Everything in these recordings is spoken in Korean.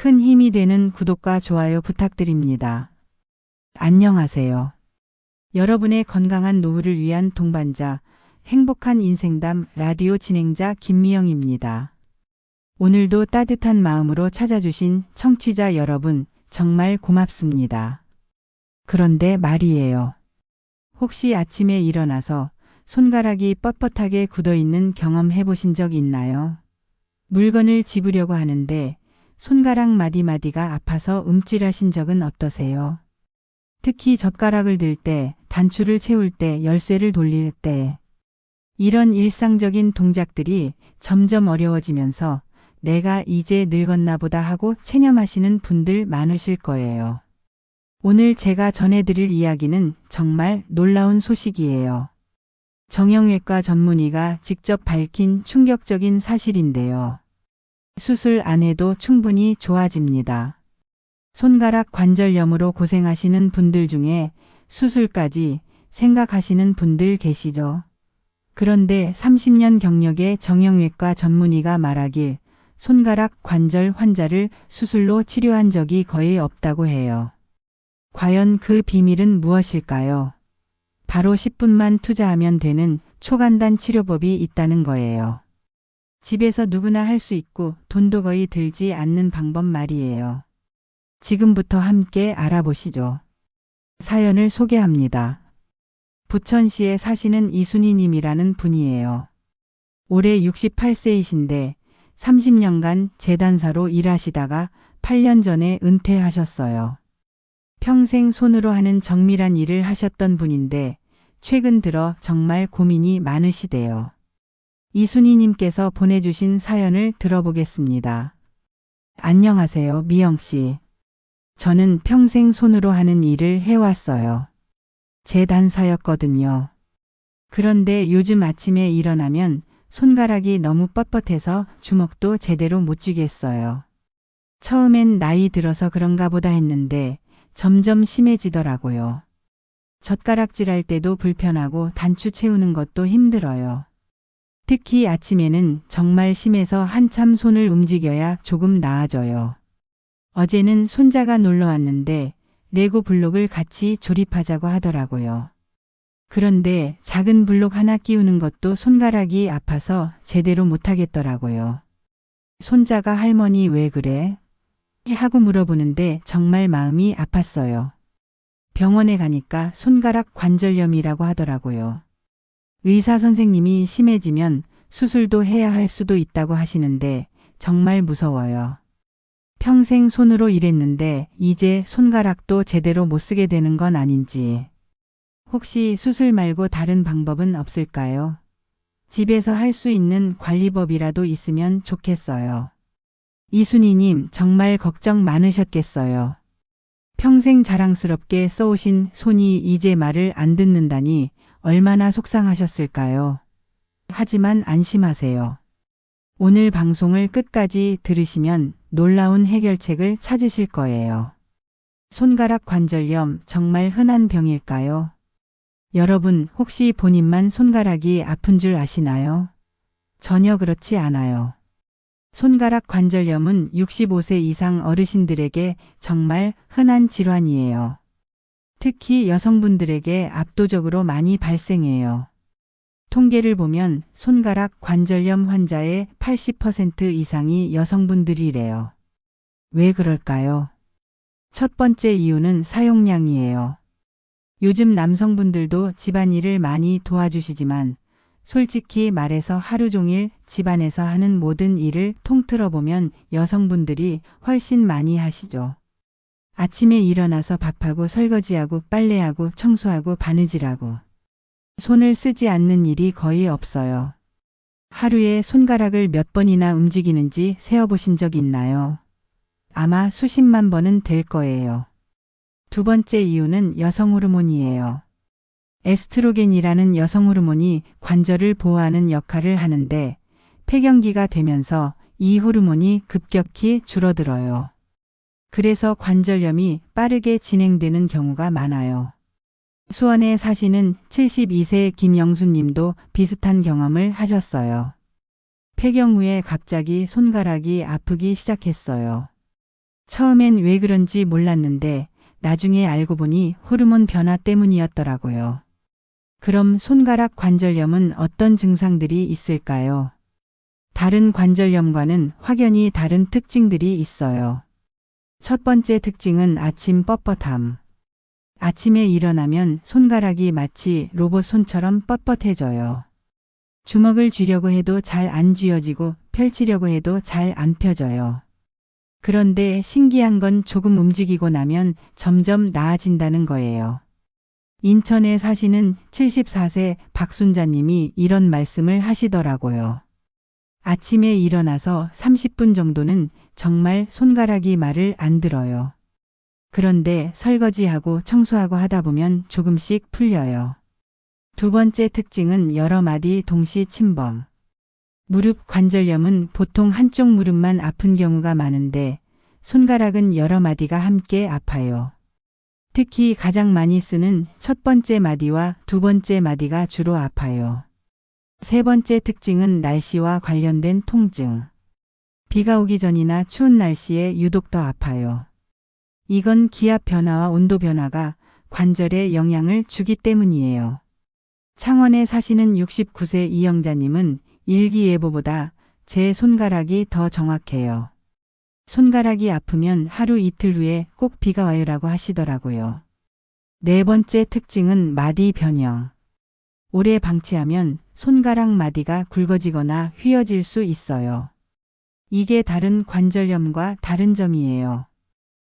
큰 힘이 되는 구독과 좋아요 부탁드립니다. 안녕하세요. 여러분의 건강한 노후를 위한 동반자, 행복한 인생담 라디오 진행자 김미영입니다. 오늘도 따뜻한 마음으로 찾아주신 청취자 여러분, 정말 고맙습니다. 그런데 말이에요. 혹시 아침에 일어나서 손가락이 뻣뻣하게 굳어있는 경험 해보신 적 있나요? 물건을 집으려고 하는데 손가락 마디마디가 아파서 움찔하신 적은 어떠세요? 특히 젓가락을 들 때, 단추를 채울 때, 열쇠를 돌릴 때. 이런 일상적인 동작들이 점점 어려워지면서 내가 이제 늙었나 보다 하고 체념하시는 분들 많으실 거예요. 오늘 제가 전해드릴 이야기는 정말 놀라운 소식이에요. 정형외과 전문의가 직접 밝힌 충격적인 사실인데요. 수술 안 해도 충분히 좋아집니다. 손가락 관절염으로 고생하시는 분들 중에 수술까지 생각하시는 분들 계시죠? 그런데 30년 경력의 정형외과 전문의가 말하길 손가락 관절 환자를 수술로 치료한 적이 거의 없다고 해요. 과연 그 비밀은 무엇일까요? 바로 10분만 투자하면 되는 초간단 치료법이 있다는 거예요. 집에서 누구나 할 수 있고 돈도 거의 들지 않는 방법 말이에요. 지금부터 함께 알아보시죠. 사연을 소개합니다. 부천시에 사시는 이순희님이라는 분이에요. 올해 68세이신데 30년간 재단사로 일하시다가 8년 전에 은퇴하셨어요. 평생 손으로 하는 정밀한 일을 하셨던 분인데 최근 들어 정말 고민이 많으시대요. 이순희님께서 보내주신 사연을 들어보겠습니다. 안녕하세요, 미영씨. 저는 평생 손으로 하는 일을 해왔어요. 재단사였거든요. 그런데 요즘 아침에 일어나면 손가락이 너무 뻣뻣해서 주먹도 제대로 못 쥐겠어요. 처음엔 나이 들어서 그런가 보다 했는데 점점 심해지더라고요. 젓가락질할 때도 불편하고 단추 채우는 것도 힘들어요. 특히 아침에는 정말 심해서 한참 손을 움직여야 조금 나아져요. 어제는 손자가 놀러 왔는데 레고 블록을 같이 조립하자고 하더라고요. 그런데 작은 블록 하나 끼우는 것도 손가락이 아파서 제대로 못하겠더라고요. 손자가 할머니 왜 그래? 하고 물어보는데 정말 마음이 아팠어요. 병원에 가니까 손가락 관절염이라고 하더라고요. 의사 선생님이 심해지면 수술도 해야 할 수도 있다고 하시는데 정말 무서워요. 평생 손으로 일했는데 이제 손가락도 제대로 못 쓰게 되는 건 아닌지. 혹시 수술 말고 다른 방법은 없을까요? 집에서 할 수 있는 관리법이라도 있으면 좋겠어요. 이순희님 정말 걱정 많으셨겠어요. 평생 자랑스럽게 써오신 손이 이제 말을 안 듣는다니 얼마나 속상하셨을까요? 하지만 안심하세요. 오늘 방송을 끝까지 들으시면 놀라운 해결책을 찾으실 거예요. 손가락 관절염 정말 흔한 병일까요? 여러분 혹시 본인만 손가락이 아픈 줄 아시나요? 전혀 그렇지 않아요. 손가락 관절염은 65세 이상 어르신들에게 정말 흔한 질환이에요. 특히 여성분들에게 압도적으로 많이 발생해요. 통계를 보면 손가락 관절염 환자의 80% 이상이 여성분들이래요. 왜 그럴까요? 첫 번째 이유는 사용량이에요. 요즘 남성분들도 집안일을 많이 도와주시지만 솔직히 말해서 하루 종일 집안에서 하는 모든 일을 통틀어 보면 여성분들이 훨씬 많이 하시죠. 아침에 일어나서 밥하고 설거지하고 빨래하고 청소하고 바느질하고 손을 쓰지 않는 일이 거의 없어요. 하루에 손가락을 몇 번이나 움직이는지 세어보신 적 있나요? 아마 수십만 번은 될 거예요. 두 번째 이유는 여성 호르몬이에요. 에스트로겐이라는 여성 호르몬이 관절을 보호하는 역할을 하는데 폐경기가 되면서 이 호르몬이 급격히 줄어들어요. 그래서 관절염이 빠르게 진행되는 경우가 많아요. 수원에 사시는 72세 김영수 님도 비슷한 경험을 하셨어요. 폐경 후에 갑자기 손가락이 아프기 시작했어요. 처음엔 왜 그런지 몰랐는데 나중에 알고 보니 호르몬 변화 때문이었더라고요. 그럼 손가락 관절염은 어떤 증상들이 있을까요? 다른 관절염과는 확연히 다른 특징들이 있어요. 첫 번째 특징은 아침 뻣뻣함. 아침에 일어나면 손가락이 마치 로봇 손처럼 뻣뻣해져요. 주먹을 쥐려고 해도 잘 안 쥐어지고 펼치려고 해도 잘 안 펴져요. 그런데 신기한 건 조금 움직이고 나면 점점 나아진다는 거예요. 인천에 사시는 74세 박순자님이 이런 말씀을 하시더라고요. 아침에 일어나서 30분 정도는 정말 손가락이 말을 안 들어요. 그런데 설거지하고 청소하고 하다 보면 조금씩 풀려요. 두 번째 특징은 여러 마디 동시 침범. 무릎 관절염은 보통 한쪽 무릎만 아픈 경우가 많은데 손가락은 여러 마디가 함께 아파요. 특히 가장 많이 쓰는 첫 번째 마디와 두 번째 마디가 주로 아파요. 세 번째 특징은 날씨와 관련된 통증. 비가 오기 전이나 추운 날씨에 유독 더 아파요. 이건 기압 변화와 온도 변화가 관절에 영향을 주기 때문이에요. 창원에 사시는 69세 이영자님은 일기예보보다 제 손가락이 더 정확해요. 손가락이 아프면 하루 이틀 후에 꼭 비가 와요라고 하시더라고요. 네 번째 특징은 마디 변형. 오래 방치하면 손가락 마디가 굵어지거나 휘어질 수 있어요. 이게 다른 관절염과 다른 점이에요.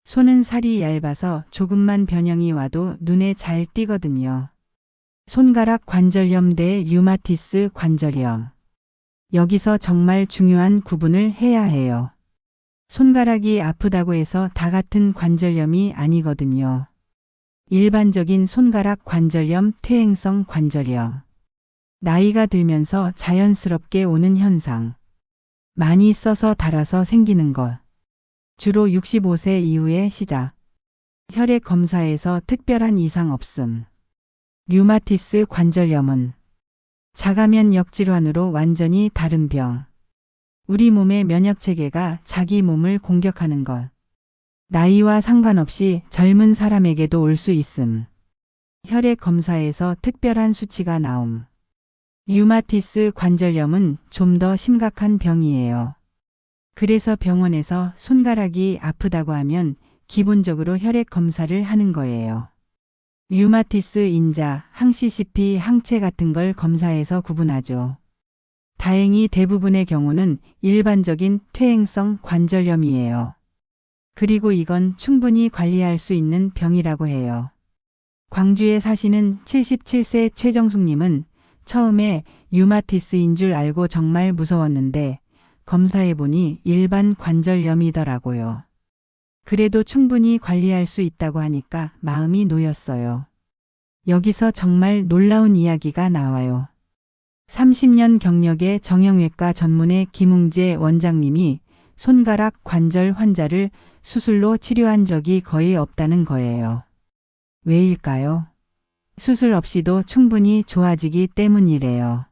손은 살이 얇아서 조금만 변형이 와도 눈에 잘 띄거든요. 손가락 관절염 대 류마티스 관절염. 여기서 정말 중요한 구분을 해야 해요. 손가락이 아프다고 해서 다 같은 관절염이 아니거든요. 일반적인 손가락 관절염, 퇴행성 관절염. 나이가 들면서 자연스럽게 오는 현상. 많이 써서 닳아서 생기는 것. 주로 65세 이후에 시작. 혈액 검사에서 특별한 이상 없음. 류마티스 관절염은 자가면역 질환으로 완전히 다른 병. 우리 몸의 면역체계가 자기 몸을 공격하는 것. 나이와 상관없이 젊은 사람에게도 올 수 있음. 혈액 검사에서 특별한 수치가 나옴. 류마티스 관절염은 좀 더 심각한 병이에요. 그래서 병원에서 손가락이 아프다고 하면 기본적으로 혈액 검사를 하는 거예요. 류마티스 인자, 항CCP, 항체 같은 걸 검사해서 구분하죠. 다행히 대부분의 경우는 일반적인 퇴행성 관절염이에요. 그리고 이건 충분히 관리할 수 있는 병이라고 해요. 광주에 사시는 77세 최정숙님은 처음에 류마티스인 줄 알고 정말 무서웠는데 검사해보니 일반 관절염이더라고요. 그래도 충분히 관리할 수 있다고 하니까 마음이 놓였어요. 여기서 정말 놀라운 이야기가 나와요. 30년 경력의 정형외과 전문의 김웅재 원장님이 손가락 관절 환자를 수술로 치료한 적이 거의 없다는 거예요. 왜일까요? 수술 없이도 충분히 좋아지기 때문이래요.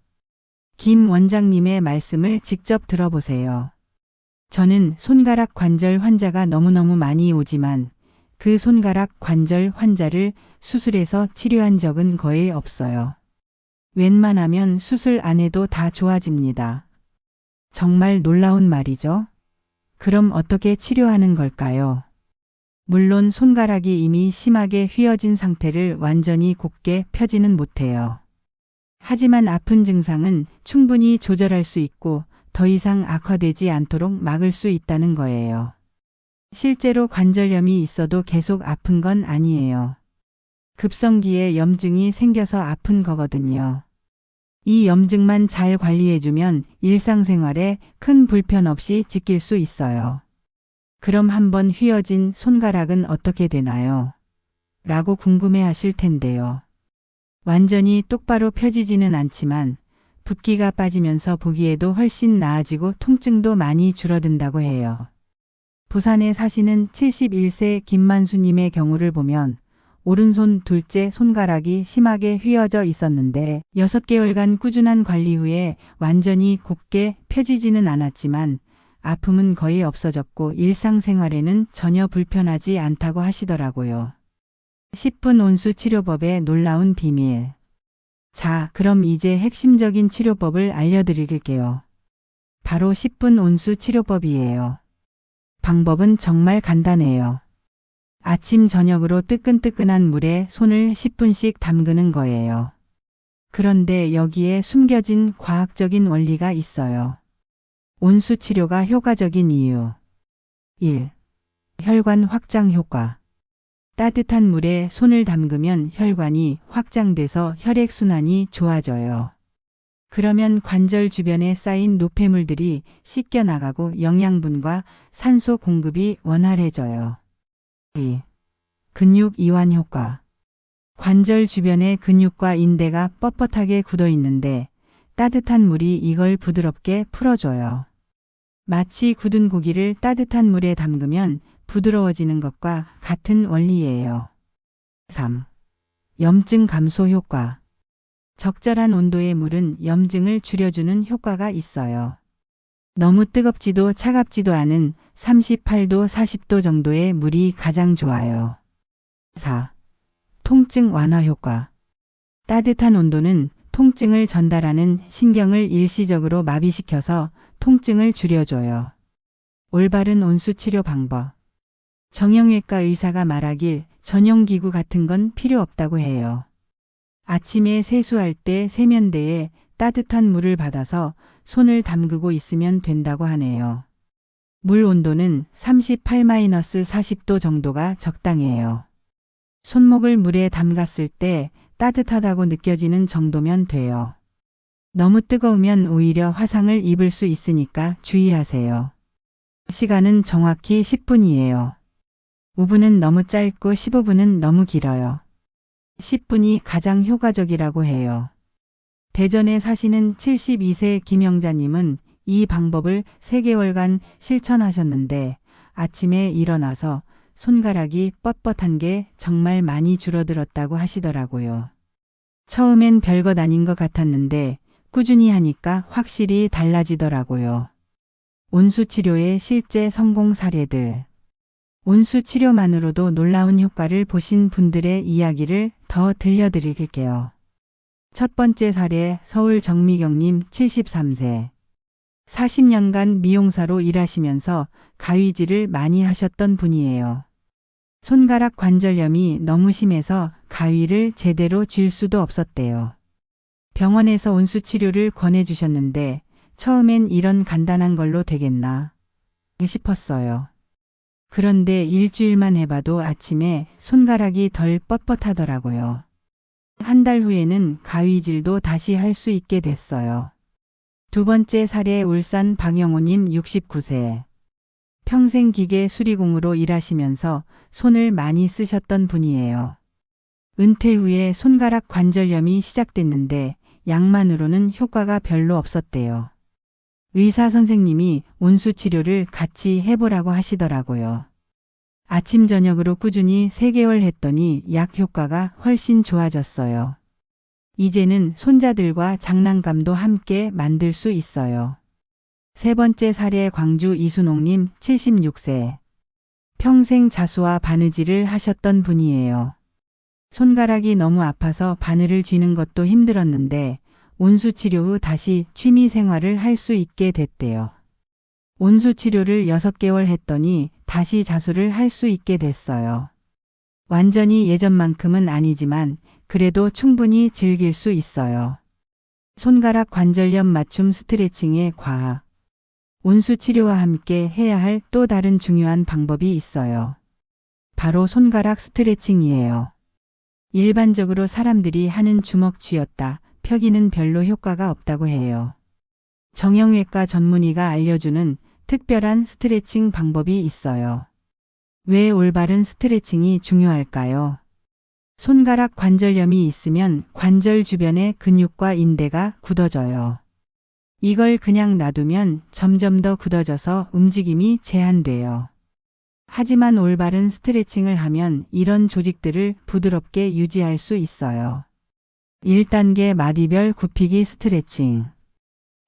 김 원장님의 말씀을 직접 들어보세요. 저는 손가락 관절 환자가 너무너무 많이 오지만 그 손가락 관절 환자를 수술해서 치료한 적은 거의 없어요. 웬만하면 수술 안 해도 다 좋아집니다. 정말 놀라운 말이죠? 그럼 어떻게 치료하는 걸까요? 물론 손가락이 이미 심하게 휘어진 상태를 완전히 곧게 펴지는 못해요. 하지만 아픈 증상은 충분히 조절할 수 있고 더 이상 악화되지 않도록 막을 수 있다는 거예요. 실제로 관절염이 있어도 계속 아픈 건 아니에요. 급성기에 염증이 생겨서 아픈 거거든요. 이 염증만 잘 관리해주면 일상생활에 큰 불편 없이 지킬 수 있어요. 그럼 한번 휘어진 손가락은 어떻게 되나요? 라고 궁금해하실 텐데요. 완전히 똑바로 펴지지는 않지만 붓기가 빠지면서 보기에도 훨씬 나아지고 통증도 많이 줄어든다고 해요. 부산에 사시는 71세 김만수님의 경우를 보면 오른손 둘째 손가락이 심하게 휘어져 있었는데 6개월간 꾸준한 관리 후에 완전히 곧게 펴지지는 않았지만 아픔은 거의 없어졌고 일상생활에는 전혀 불편하지 않다고 하시더라고요. 10분 온수 치료법의 놀라운 비밀. 자, 그럼 이제 핵심적인 치료법을 알려드릴게요. 바로 10분 온수 치료법이에요. 방법은 정말 간단해요. 아침 저녁으로 뜨끈뜨끈한 물에 손을 10분씩 담그는 거예요. 그런데 여기에 숨겨진 과학적인 원리가 있어요. 온수 치료가 효과적인 이유. 1. 혈관 확장 효과. 따뜻한 물에 손을 담그면 혈관이 확장돼서 혈액순환이 좋아져요. 그러면 관절 주변에 쌓인 노폐물들이 씻겨나가고 영양분과 산소 공급이 원활해져요. 2. 근육 이완 효과. 관절 주변에 근육과 인대가 뻣뻣하게 굳어 있는데 따뜻한 물이 이걸 부드럽게 풀어줘요. 마치 굳은 고기를 따뜻한 물에 담그면 부드러워지는 것과 같은 원리예요. 3. 염증 감소 효과. 적절한 온도의 물은 염증을 줄여주는 효과가 있어요. 너무 뜨겁지도 차갑지도 않은 38도, 40도 정도의 물이 가장 좋아요. 4. 통증 완화 효과. 따뜻한 온도는 통증을 전달하는 신경을 일시적으로 마비시켜서 통증을 줄여줘요. 올바른 온수 치료 방법. 정형외과 의사가 말하길 전용기구 같은 건 필요 없다고 해요. 아침에 세수할 때 세면대에 따뜻한 물을 받아서 손을 담그고 있으면 된다고 하네요. 물 온도는 38-40도 정도가 적당해요. 손목을 물에 담갔을 때 따뜻하다고 느껴지는 정도면 돼요. 너무 뜨거우면 오히려 화상을 입을 수 있으니까 주의하세요. 시간은 정확히 10분이에요. 5분은 너무 짧고 15분은 너무 길어요. 10분이 가장 효과적이라고 해요. 대전에 사시는 72세 김영자님은 이 방법을 3개월간 실천하셨는데 아침에 일어나서 손가락이 뻣뻣한 게 정말 많이 줄어들었다고 하시더라고요. 처음엔 별것 아닌 것 같았는데 꾸준히 하니까 확실히 달라지더라고요. 온수 치료의 실제 성공 사례들. 온수 치료만으로도 놀라운 효과를 보신 분들의 이야기를 더 들려드릴게요. 첫 번째 사례 서울 정미경님 73세. 40년간 미용사로 일하시면서 가위질을 많이 하셨던 분이에요. 손가락 관절염이 너무 심해서 가위를 제대로 쥘 수도 없었대요. 병원에서 온수 치료를 권해주셨는데 처음엔 이런 간단한 걸로 되겠나 싶었어요. 그런데 일주일만 해봐도 아침에 손가락이 덜 뻣뻣하더라고요. 한 달 후에는 가위질도 다시 할 수 있게 됐어요. 두 번째 사례 울산 박영호님 69세. 평생 기계 수리공으로 일하시면서 손을 많이 쓰셨던 분이에요. 은퇴 후에 손가락 관절염이 시작됐는데 약만으로는 효과가 별로 없었대요. 의사 선생님이 온수 치료를 같이 해보라고 하시더라고요. 아침 저녁으로 꾸준히 3개월 했더니 약 효과가 훨씬 좋아졌어요. 이제는 손자들과 장난감도 함께 만들 수 있어요. 세 번째 사례 광주 이순옥님 76세. 평생 자수와 바느질을 하셨던 분이에요. 손가락이 너무 아파서 바늘을 쥐는 것도 힘들었는데 온수 치료 후 다시 취미 생활을 할 수 있게 됐대요. 온수 치료를 6개월 했더니 다시 자수를 할 수 있게 됐어요. 완전히 예전만큼은 아니지만 그래도 충분히 즐길 수 있어요. 손가락 관절염 맞춤 스트레칭의 과학. 온수 치료와 함께 해야 할 또 다른 중요한 방법이 있어요. 바로 손가락 스트레칭이에요. 일반적으로 사람들이 하는 주먹 쥐었다 펴기는 별로 효과가 없다고 해요. 정형외과 전문의가 알려주는 특별한 스트레칭 방법이 있어요. 왜 올바른 스트레칭이 중요할까요? 손가락 관절염이 있으면 관절 주변의 근육과 인대가 굳어져요. 이걸 그냥 놔두면 점점 더 굳어져서 움직임이 제한돼요. 하지만 올바른 스트레칭을 하면 이런 조직들을 부드럽게 유지할 수 있어요. 1단계 마디별 굽히기 스트레칭.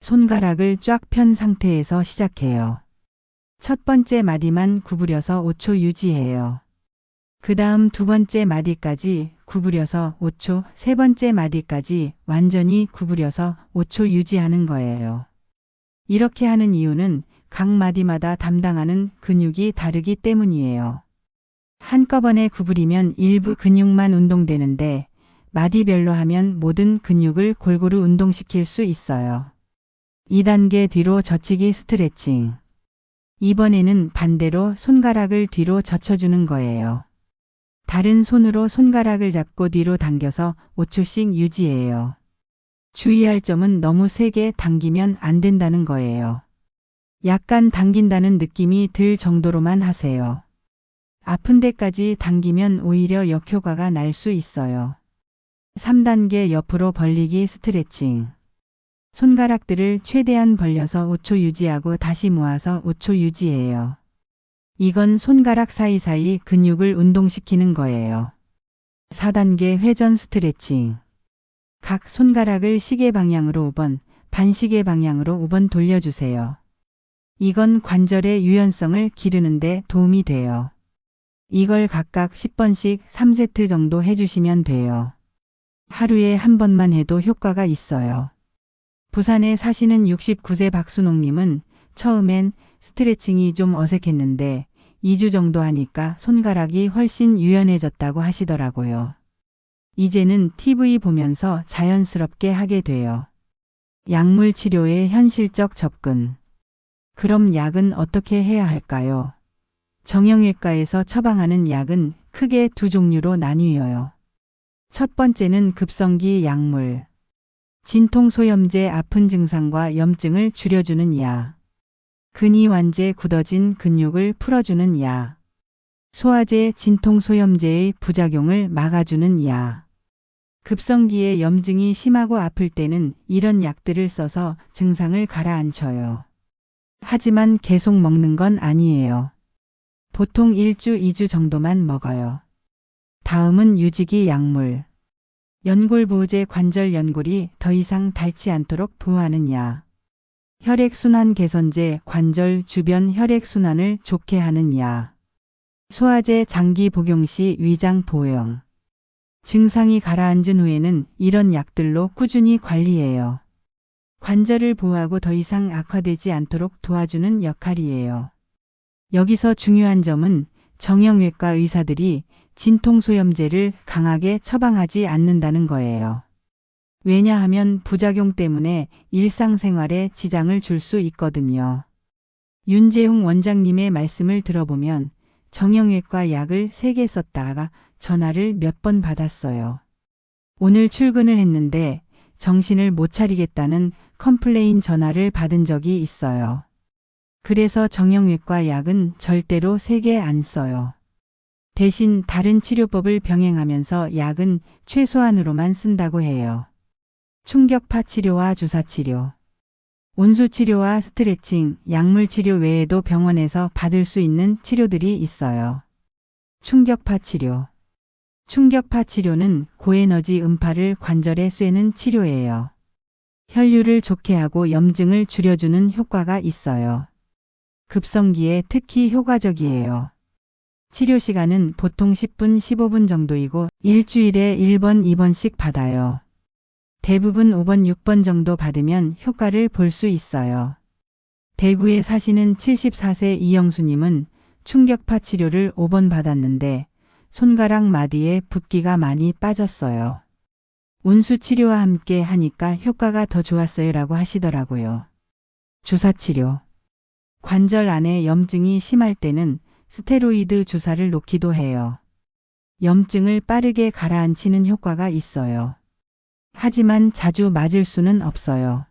손가락을 쫙 편 상태에서 시작해요. 첫 번째 마디만 구부려서 5초 유지해요. 그 다음 두 번째 마디까지 구부려서 5초, 세 번째 마디까지 완전히 구부려서 5초 유지하는 거예요. 이렇게 하는 이유는 각 마디마다 담당하는 근육이 다르기 때문이에요. 한꺼번에 구부리면 일부 근육만 운동되는데 마디별로 하면 모든 근육을 골고루 운동시킬 수 있어요. 2단계 뒤로 젖히기 스트레칭. 이번에는 반대로 손가락을 뒤로 젖혀주는 거예요. 다른 손으로 손가락을 잡고 뒤로 당겨서 5초씩 유지해요. 주의할 점은 너무 세게 당기면 안 된다는 거예요. 약간 당긴다는 느낌이 들 정도로만 하세요. 아픈 데까지 당기면 오히려 역효과가 날 수 있어요. 3단계 옆으로 벌리기 스트레칭. 손가락들을 최대한 벌려서 5초 유지하고 다시 모아서 5초 유지해요. 이건 손가락 사이사이 근육을 운동시키는 거예요. 4단계 회전 스트레칭. 각 손가락을 시계 방향으로 5번, 반시계 방향으로 5번 돌려주세요. 이건 관절의 유연성을 기르는데 도움이 돼요. 이걸 각각 10번씩 3세트 정도 해주시면 돼요. 하루에 한 번만 해도 효과가 있어요. 부산에 사시는 69세 박순옥님은 처음엔 스트레칭이 좀 어색했는데 2주 정도 하니까 손가락이 훨씬 유연해졌다고 하시더라고요. 이제는 TV 보면서 자연스럽게 하게 돼요. 약물 치료의 현실적 접근. 그럼 약은 어떻게 해야 할까요? 정형외과에서 처방하는 약은 크게 두 종류로 나뉘어요. 첫 번째는 급성기 약물. 진통소염제 아픈 증상과 염증을 줄여주는 약. 근이완제 굳어진 근육을 풀어주는 약. 소화제 진통소염제의 부작용을 막아주는 약. 급성기에 염증이 심하고 아플 때는 이런 약들을 써서 증상을 가라앉혀요. 하지만 계속 먹는 건 아니에요. 보통 1주, 2주 정도만 먹어요. 다음은 유지기 약물. 연골보호제 관절 연골이 더 이상 닳지 않도록 보호하는 약. 혈액순환 개선제 관절 주변 혈액순환을 좋게 하는 약. 소화제 장기 복용 시 위장 보형. 증상이 가라앉은 후에는 이런 약들로 꾸준히 관리해요. 관절을 보호하고 더 이상 악화되지 않도록 도와주는 역할이에요. 여기서 중요한 점은 정형외과 의사들이 진통소염제를 강하게 처방하지 않는다는 거예요. 왜냐하면 부작용 때문에 일상생활에 지장을 줄 수 있거든요. 윤재웅 원장님의 말씀을 들어보면 정형외과 약을 3개 썼다가 전화를 몇 번 받았어요. 오늘 출근을 했는데 정신을 못 차리겠다는 컴플레인 전화를 받은 적이 있어요. 그래서 정형외과 약은 절대로 3개 안 써요. 대신 다른 치료법을 병행하면서 약은 최소한으로만 쓴다고 해요. 충격파 치료와 주사치료. 온수치료와 스트레칭, 약물치료 외에도 병원에서 받을 수 있는 치료들이 있어요. 충격파 치료. 충격파 치료는 고에너지 음파를 관절에 쐬는 치료예요. 혈류를 좋게 하고 염증을 줄여주는 효과가 있어요. 급성기에 특히 효과적이에요. 치료 시간은 보통 10분, 15분 정도이고 일주일에 1번, 2번씩 받아요. 대부분 5번, 6번 정도 받으면 효과를 볼 수 있어요. 대구에 사시는 74세 이영수님은 충격파 치료를 5번 받았는데 손가락 마디에 붓기가 많이 빠졌어요. 온수 치료와 함께 하니까 효과가 더 좋았어요 라고 하시더라고요. 주사치료. 관절 안에 염증이 심할 때는 스테로이드 주사를 놓기도 해요. 염증을 빠르게 가라앉히는 효과가 있어요. 하지만 자주 맞을 수는 없어요.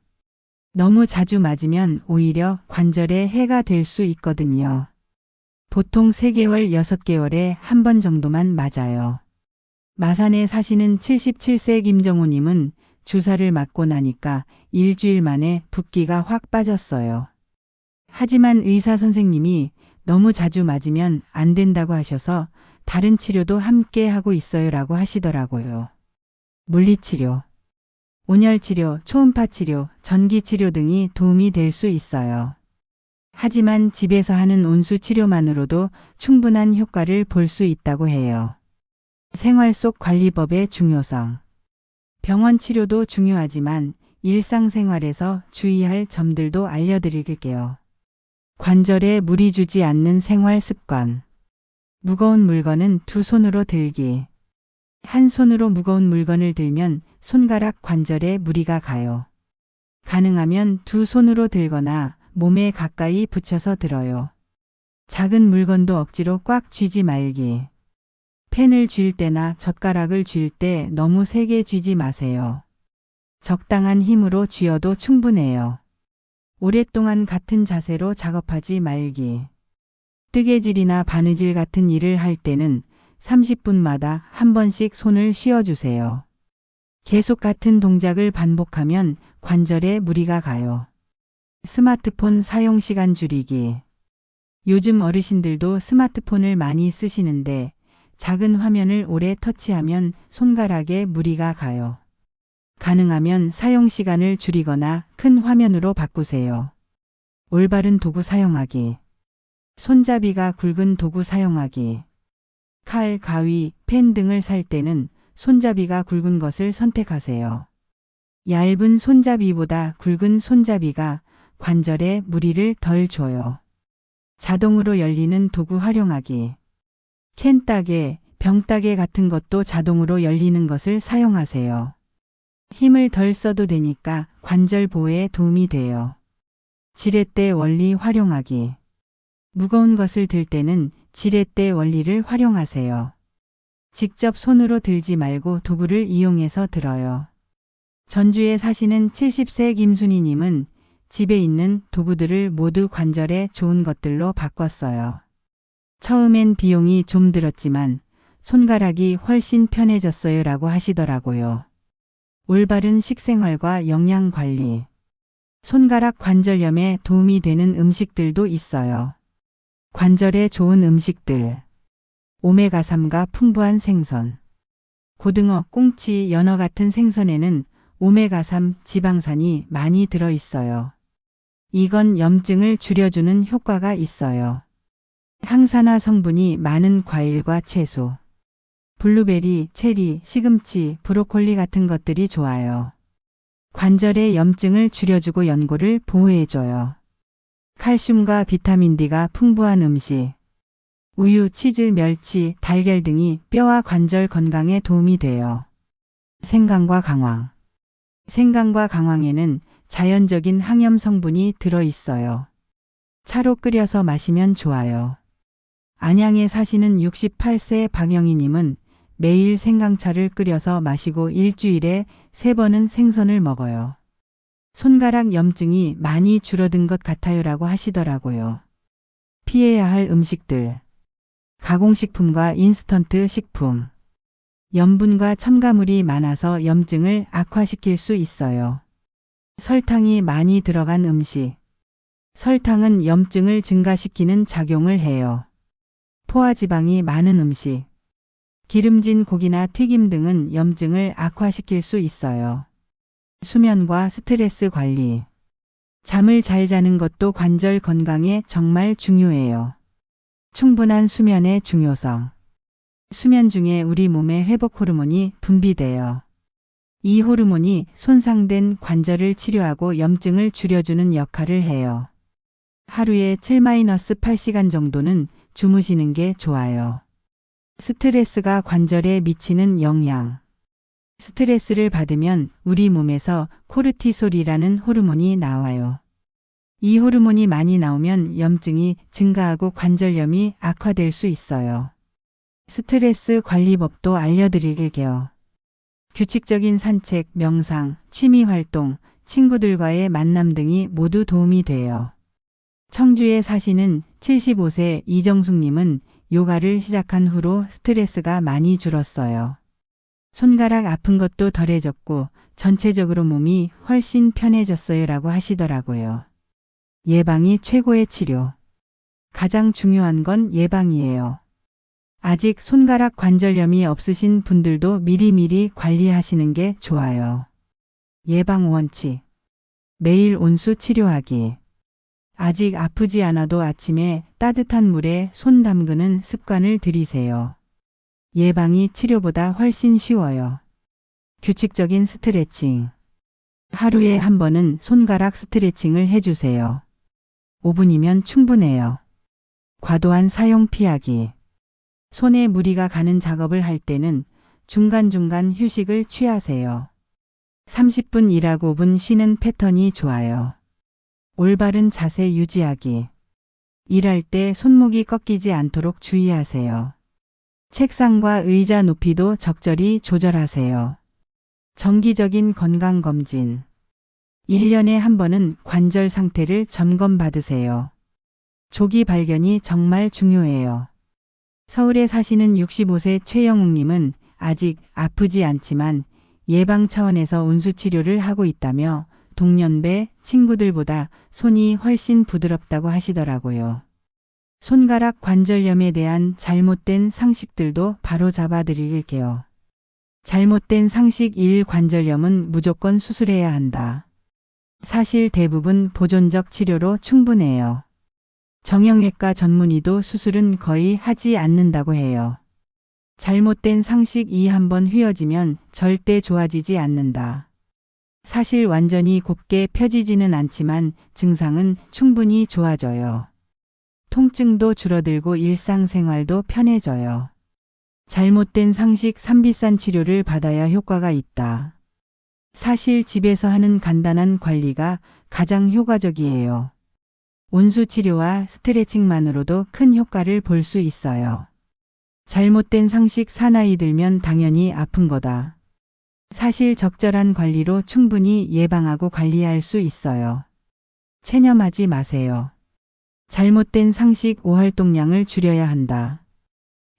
너무 자주 맞으면 오히려 관절에 해가 될 수 있거든요. 보통 3개월, 6개월에 한 번 정도만 맞아요. 마산에 사시는 77세 김정우님은 주사를 맞고 나니까 일주일 만에 붓기가 확 빠졌어요. 하지만 의사 선생님이 너무 자주 맞으면 안 된다고 하셔서 다른 치료도 함께 하고 있어요 라고 하시더라고요. 물리치료. 온열치료, 초음파치료, 전기치료 등이 도움이 될 수 있어요. 하지만 집에서 하는 온수 치료만으로도 충분한 효과를 볼 수 있다고 해요. 생활 속 관리법의 중요성. 병원 치료도 중요하지만 일상생활에서 주의할 점들도 알려드릴게요. 관절에 무리 주지 않는 생활 습관. 무거운 물건은 두 손으로 들기. 한 손으로 무거운 물건을 들면 손가락 관절에 무리가 가요. 가능하면 두 손으로 들거나 몸에 가까이 붙여서 들어요. 작은 물건도 억지로 꽉 쥐지 말기. 펜을 쥘 때나 젓가락을 쥘 때 너무 세게 쥐지 마세요. 적당한 힘으로 쥐어도 충분해요. 오랫동안 같은 자세로 작업하지 말기. 뜨개질이나 바느질 같은 일을 할 때는 30분마다 한 번씩 손을 쉬어주세요. 계속 같은 동작을 반복하면 관절에 무리가 가요. 스마트폰 사용 시간 줄이기. 요즘 어르신들도 스마트폰을 많이 쓰시는데 작은 화면을 오래 터치하면 손가락에 무리가 가요. 가능하면 사용 시간을 줄이거나 큰 화면으로 바꾸세요. 올바른 도구 사용하기. 손잡이가 굵은 도구 사용하기. 칼, 가위, 펜 등을 살 때는 손잡이가 굵은 것을 선택하세요. 얇은 손잡이보다 굵은 손잡이가 관절에 무리를 덜 줘요. 자동으로 열리는 도구 활용하기. 캔 따개, 병 따개 같은 것도 자동으로 열리는 것을 사용하세요. 힘을 덜 써도 되니까 관절 보호에 도움이 돼요. 지렛대 원리 활용하기. 무거운 것을 들 때는 지렛대 원리를 활용하세요. 직접 손으로 들지 말고 도구를 이용해서 들어요. 전주에 사시는 70세 김순희님은 집에 있는 도구들을 모두 관절에 좋은 것들로 바꿨어요. 처음엔 비용이 좀 들었지만 손가락이 훨씬 편해졌어요 라고 하시더라고요. 올바른 식생활과 영양관리. 손가락 관절염에 도움이 되는 음식들도 있어요. 관절에 좋은 음식들. 오메가3가 풍부한 생선. 고등어, 꽁치, 연어 같은 생선에는 오메가3 지방산이 많이 들어있어요. 이건 염증을 줄여주는 효과가 있어요. 항산화 성분이 많은 과일과 채소. 블루베리, 체리, 시금치, 브로콜리 같은 것들이 좋아요. 관절의 염증을 줄여주고 연골을 보호해줘요. 칼슘과 비타민 D가 풍부한 음식. 우유, 치즈, 멸치, 달걀 등이 뼈와 관절 건강에 도움이 돼요. 생강과 강황. 생강과 강황에는 자연적인 항염 성분이 들어있어요. 차로 끓여서 마시면 좋아요. 안양에 사시는 68세 박영희님은 매일 생강차를 끓여서 마시고 일주일에 3번은 생선을 먹어요. 손가락 염증이 많이 줄어든 것 같아요 라고 하시더라고요. 피해야 할 음식들. 가공식품과 인스턴트 식품. 염분과 첨가물이 많아서 염증을 악화시킬 수 있어요. 설탕이 많이 들어간 음식. 설탕은 염증을 증가시키는 작용을 해요. 포화지방이 많은 음식. 기름진 고기나 튀김 등은 염증을 악화시킬 수 있어요. 수면과 스트레스 관리. 잠을 잘 자는 것도 관절 건강에 정말 중요해요. 충분한 수면의 중요성. 수면 중에 우리 몸의 회복 호르몬이 분비돼요. 이 호르몬이 손상된 관절을 치료하고 염증을 줄여주는 역할을 해요. 하루에 7-8시간 정도는 주무시는 게 좋아요. 스트레스가 관절에 미치는 영향. 스트레스를 받으면 우리 몸에서 코르티솔이라는 호르몬이 나와요. 이 호르몬이 많이 나오면 염증이 증가하고 관절염이 악화될 수 있어요. 스트레스 관리법도 알려드릴게요. 규칙적인 산책, 명상, 취미활동, 친구들과의 만남 등이 모두 도움이 돼요. 청주에 사시는 75세 이정숙님은 요가를 시작한 후로 스트레스가 많이 줄었어요. 손가락 아픈 것도 덜해졌고 전체적으로 몸이 훨씬 편해졌어요 라고 하시더라고요. 예방이 최고의 치료. 가장 중요한 건 예방이에요. 아직 손가락 관절염이 없으신 분들도 미리미리 관리하시는 게 좋아요. 예방 원칙. 매일 온수 치료하기. 아직 아프지 않아도 아침에 따뜻한 물에 손 담그는 습관을 들이세요. 예방이 치료보다 훨씬 쉬워요. 규칙적인 스트레칭. 하루에 한 번은 손가락 스트레칭을 해주세요. 5분이면 충분해요. 과도한 사용 피하기. 손에 무리가 가는 작업을 할 때는 중간중간 휴식을 취하세요. 30분 일하고 5분 쉬는 패턴이 좋아요. 올바른 자세 유지하기. 일할 때 손목이 꺾이지 않도록 주의하세요. 책상과 의자 높이도 적절히 조절하세요. 정기적인 건강검진. 1년에 한 번은 관절 상태를 점검받으세요. 조기 발견이 정말 중요해요. 서울에 사시는 65세 최영욱님은 아직 아프지 않지만 예방 차원에서 온수치료를 하고 있다며 동년배 친구들보다 손이 훨씬 부드럽다고 하시더라고요. 손가락 관절염에 대한 잘못된 상식들도 바로 잡아드릴게요. 잘못된 상식 1. 관절염은 무조건 수술해야 한다. 사실 대부분 보존적 치료로 충분해요. 정형외과 전문의도 수술은 거의 하지 않는다고 해요. 잘못된 상식 2. 한번 휘어지면 절대 좋아지지 않는다. 사실 완전히 곱게 펴지지는 않지만 증상은 충분히 좋아져요. 통증도 줄어들고 일상생활도 편해져요. 잘못된 상식 3. 비싼 치료를 받아야 효과가 있다. 사실 집에서 하는 간단한 관리가 가장 효과적이에요. 온수 치료와 스트레칭만으로도 큰 효과를 볼 수 있어요. 잘못된 상식 사나이 들면 당연히 아픈 거다. 사실 적절한 관리로 충분히 예방하고 관리할 수 있어요. 체념하지 마세요. 잘못된 상식 5. 활동량을 줄여야 한다.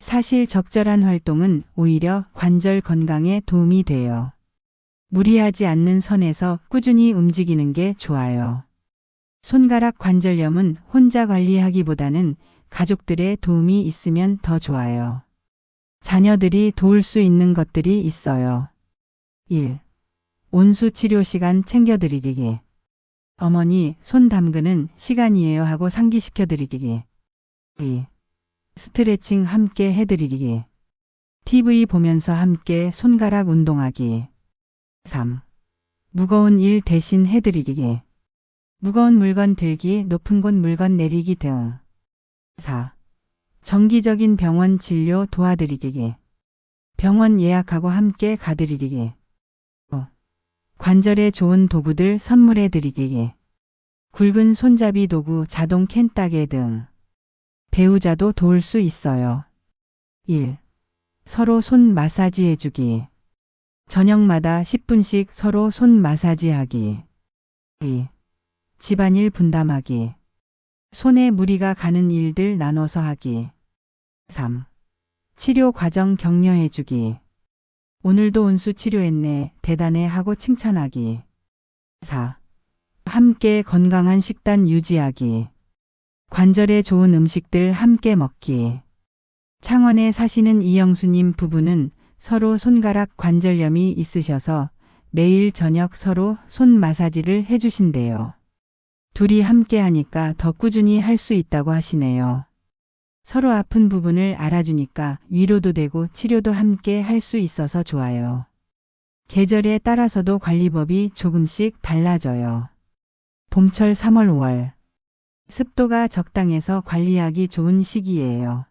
사실 적절한 활동은 오히려 관절 건강에 도움이 돼요. 무리하지 않는 선에서 꾸준히 움직이는 게 좋아요. 손가락 관절염은 혼자 관리하기보다는 가족들의 도움이 있으면 더 좋아요. 자녀들이 도울 수 있는 것들이 있어요. 1. 온수 치료 시간 챙겨드리기. 어머니, 손 담그는 시간이에요 하고 상기시켜드리기. 2. 스트레칭 함께 해드리기. TV 보면서 함께 손가락 운동하기. 3. 무거운 일 대신 해드리기. 무거운 물건 들기, 높은 곳 물건 내리기 등. 4. 정기적인 병원 진료 도와드리기. 병원 예약하고 함께 가드리기. 5. 관절에 좋은 도구들 선물해드리기. 굵은 손잡이 도구, 자동 캔따개 등. 배우자도 도울 수 있어요. 1. 서로 손 마사지 해주기. 저녁마다 10분씩 서로 손 마사지하기. 2. 집안일 분담하기. 손에 무리가 가는 일들 나눠서 하기. 3. 치료 과정 격려해주기. 오늘도 온수 치료했네, 대단해 하고 칭찬하기. 4. 함께 건강한 식단 유지하기. 관절에 좋은 음식들 함께 먹기. 창원에 사시는 이영수님 부부는 서로 손가락 관절염이 있으셔서 매일 저녁 서로 손 마사지를 해주신대요. 둘이 함께 하니까 더 꾸준히 할 수 있다고 하시네요. 서로 아픈 부분을 알아주니까 위로도 되고 치료도 함께 할 수 있어서 좋아요. 계절에 따라서도 관리법이 조금씩 달라져요. 봄철 3월 5월. 습도가 적당해서 관리하기 좋은 시기예요.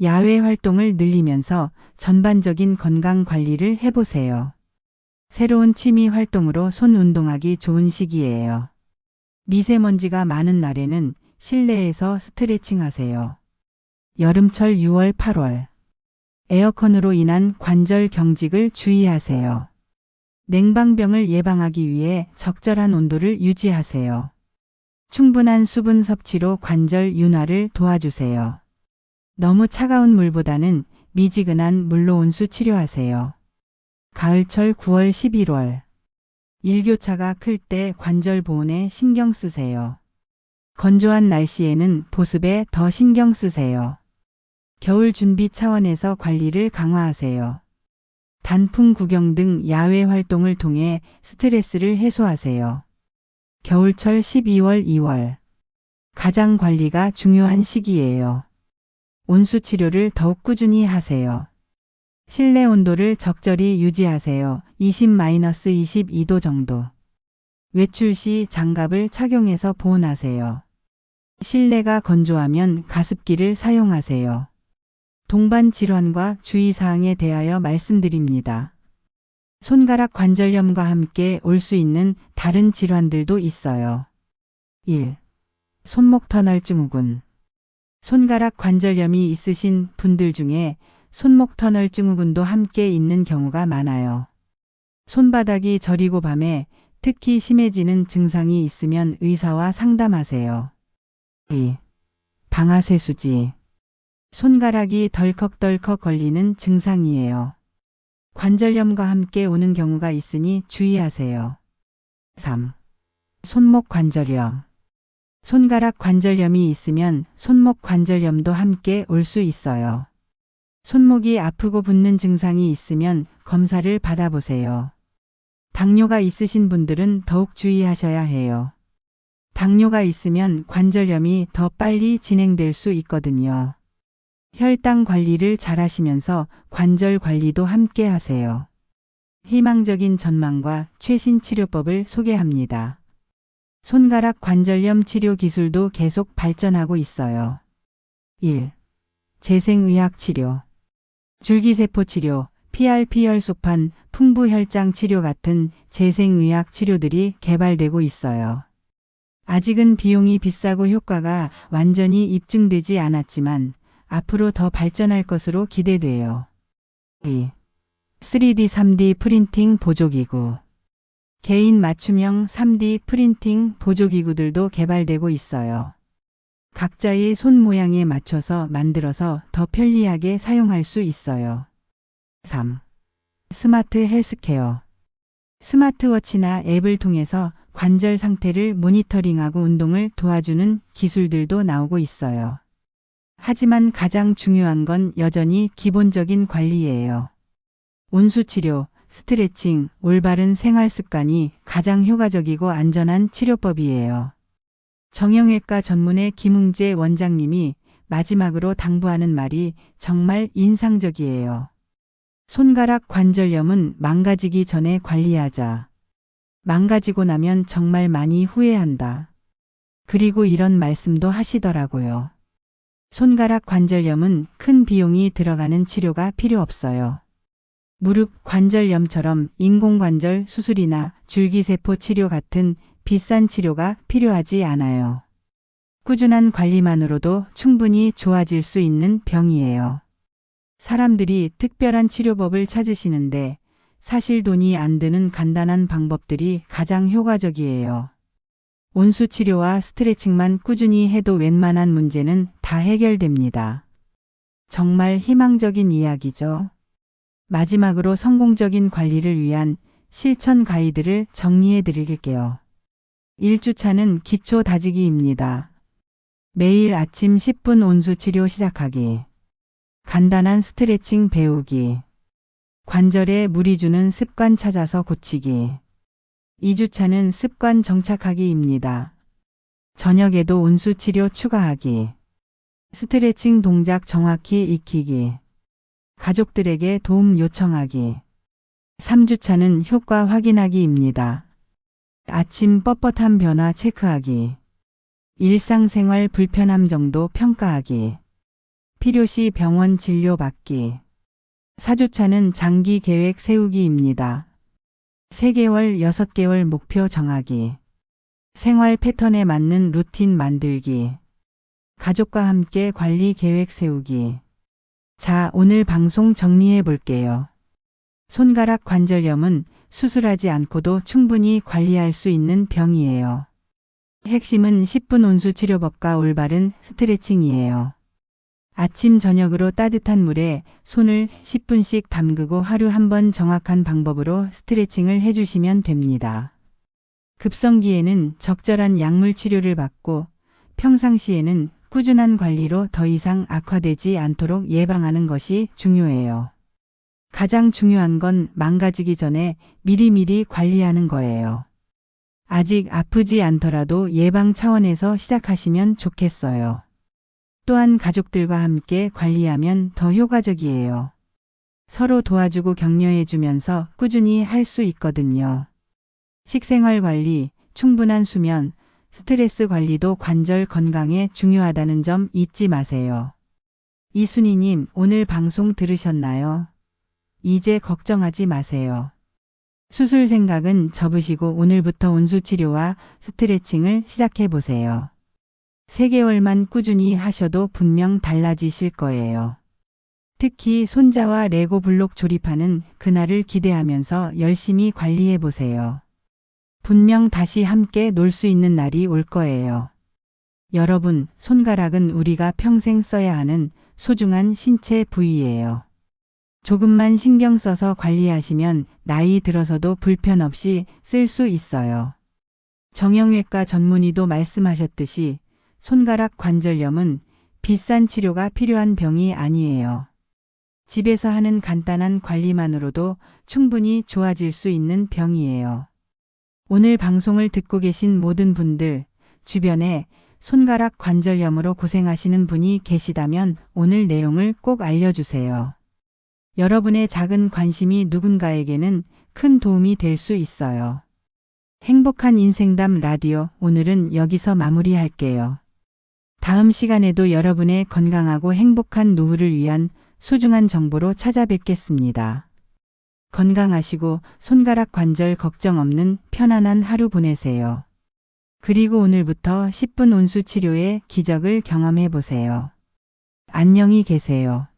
야외 활동을 늘리면서 전반적인 건강 관리를 해보세요. 새로운 취미 활동으로 손 운동하기 좋은 시기예요. 미세먼지가 많은 날에는 실내에서 스트레칭 하세요. 여름철 6월 8월. 에어컨으로 인한 관절 경직을 주의하세요. 냉방병을 예방하기 위해 적절한 온도를 유지하세요. 충분한 수분 섭취로 관절 윤활을 도와주세요. 너무 차가운 물보다는 미지근한 물로 온수 치료하세요. 가을철 9월 11월. 일교차가 클 때 관절 보온에 신경 쓰세요. 건조한 날씨에는 보습에 더 신경 쓰세요. 겨울 준비 차원에서 관리를 강화하세요. 단풍 구경 등 야외 활동을 통해 스트레스를 해소하세요. 겨울철 12월 2월. 가장 관리가 중요한 시기예요. 온수 치료를 더욱 꾸준히 하세요. 실내 온도를 적절히 유지하세요. 20-22도 정도. 외출 시 장갑을 착용해서 보온하세요. 실내가 건조하면 가습기를 사용하세요. 동반 질환과 주의사항에 대하여 말씀드립니다. 손가락 관절염과 함께 올 수 있는 다른 질환들도 있어요. 1. 손목 터널 증후군. 손가락 관절염이 있으신 분들 중에 손목 터널 증후군도 함께 있는 경우가 많아요. 손바닥이 저리고 밤에 특히 심해지는 증상이 있으면 의사와 상담하세요. 2. 방아쇠수지. 손가락이 덜컥덜컥 걸리는 증상이에요. 관절염과 함께 오는 경우가 있으니 주의하세요. 3. 손목 관절염. 손가락 관절염이 있으면 손목 관절염도 함께 올 수 있어요. 손목이 아프고 붓는 증상이 있으면 검사를 받아보세요. 당뇨가 있으신 분들은 더욱 주의하셔야 해요. 당뇨가 있으면 관절염이 더 빨리 진행될 수 있거든요. 혈당 관리를 잘 하시면서 관절 관리도 함께 하세요. 희망적인 전망과 최신 치료법을 소개합니다. 손가락 관절염 치료 기술도 계속 발전하고 있어요. 1. 재생의학 치료. 줄기세포 치료, PRP 혈소판, 풍부혈장 치료 같은 재생의학 치료들이 개발되고 있어요. 아직은 비용이 비싸고 효과가 완전히 입증되지 않았지만 앞으로 더 발전할 것으로 기대돼요. 2. 3D, 3D 프린팅 보조기구. 개인 맞춤형 3D 프린팅 보조기구들도 개발되고 있어요. 각자의 손 모양에 맞춰서 만들어서 더 편리하게 사용할 수 있어요. 3. 스마트 헬스케어. 스마트워치나 앱을 통해서 관절 상태를 모니터링하고 운동을 도와주는 기술들도 나오고 있어요. 하지만 가장 중요한 건 여전히 기본적인 관리예요. 온수치료, 스트레칭, 올바른 생활 습관이 가장 효과적이고 안전한 치료법이에요. 정형외과 전문의 김웅재 원장님이 마지막으로 당부하는 말이 정말 인상적이에요. 손가락 관절염은 망가지기 전에 관리하자. 망가지고 나면 정말 많이 후회한다. 그리고 이런 말씀도 하시더라고요. 손가락 관절염은 큰 비용이 들어가는 치료가 필요 없어요. 무릎 관절염처럼 인공관절 수술이나 줄기세포 치료 같은 비싼 치료가 필요하지 않아요. 꾸준한 관리만으로도 충분히 좋아질 수 있는 병이에요. 사람들이 특별한 치료법을 찾으시는데 사실 돈이 안 드는 간단한 방법들이 가장 효과적이에요. 온수 치료와 스트레칭만 꾸준히 해도 웬만한 문제는 다 해결됩니다. 정말 희망적인 이야기죠. 마지막으로 성공적인 관리를 위한 실천 가이드를 정리해 드릴게요. 1주차는 기초 다지기입니다. 매일 아침 10분 온수 치료 시작하기. 간단한 스트레칭 배우기. 관절에 무리 주는 습관 찾아서 고치기. 2주차는 습관 정착하기입니다. 저녁에도 온수 치료 추가하기. 스트레칭 동작 정확히 익히기. 가족들에게 도움 요청하기. 3주차는 효과 확인하기입니다. 아침 뻣뻣한 변화 체크하기. 일상생활 불편함 정도 평가하기. 필요시 병원 진료 받기. 4주차는 장기 계획 세우기입니다. 3개월, 6개월 목표 정하기. 생활 패턴에 맞는 루틴 만들기. 가족과 함께 관리 계획 세우기. 자, 오늘 방송 정리해 볼게요. 손가락 관절염은 수술하지 않고도 충분히 관리할 수 있는 병이에요. 핵심은 10분 온수 치료법과 올바른 스트레칭이에요. 아침 저녁으로 따뜻한 물에 손을 10분씩 담그고 하루 한 번 정확한 방법으로 스트레칭을 해주시면 됩니다. 급성기에는 적절한 약물 치료를 받고 평상시에는 꾸준한 관리로 더 이상 악화되지 않도록 예방하는 것이 중요해요. 가장 중요한 건 망가지기 전에 미리미리 관리하는 거예요. 아직 아프지 않더라도 예방 차원에서 시작하시면 좋겠어요. 또한 가족들과 함께 관리하면 더 효과적이에요. 서로 도와주고 격려해주면서 꾸준히 할 수 있거든요. 식생활 관리, 충분한 수면, 스트레스 관리도 관절 건강에 중요하다는 점 잊지 마세요. 이순희님, 오늘 방송 들으셨나요? 이제 걱정하지 마세요. 수술 생각은 접으시고 오늘부터 온수치료와 스트레칭을 시작해 보세요. 3개월만 꾸준히 하셔도 분명 달라지실 거예요. 특히 손자와 레고 블록 조립하는 그날을 기대하면서 열심히 관리해 보세요. 분명 다시 함께 놀 수 있는 날이 올 거예요. 여러분, 손가락은 우리가 평생 써야 하는 소중한 신체 부위예요. 조금만 신경 써서 관리하시면 나이 들어서도 불편 없이 쓸 수 있어요. 정형외과 전문의도 말씀하셨듯이 손가락 관절염은 비싼 치료가 필요한 병이 아니에요. 집에서 하는 간단한 관리만으로도 충분히 좋아질 수 있는 병이에요. 오늘 방송을 듣고 계신 모든 분들, 주변에 손가락 관절염으로 고생하시는 분이 계시다면 오늘 내용을 꼭 알려주세요. 여러분의 작은 관심이 누군가에게는 큰 도움이 될 수 있어요. 행복한 인생담 라디오, 오늘은 여기서 마무리할게요. 다음 시간에도 여러분의 건강하고 행복한 노후를 위한 소중한 정보로 찾아뵙겠습니다. 건강하시고 손가락 관절 걱정 없는 편안한 하루 보내세요. 그리고 오늘부터 10분 온수 치료의 기적을 경험해 보세요. 안녕히 계세요.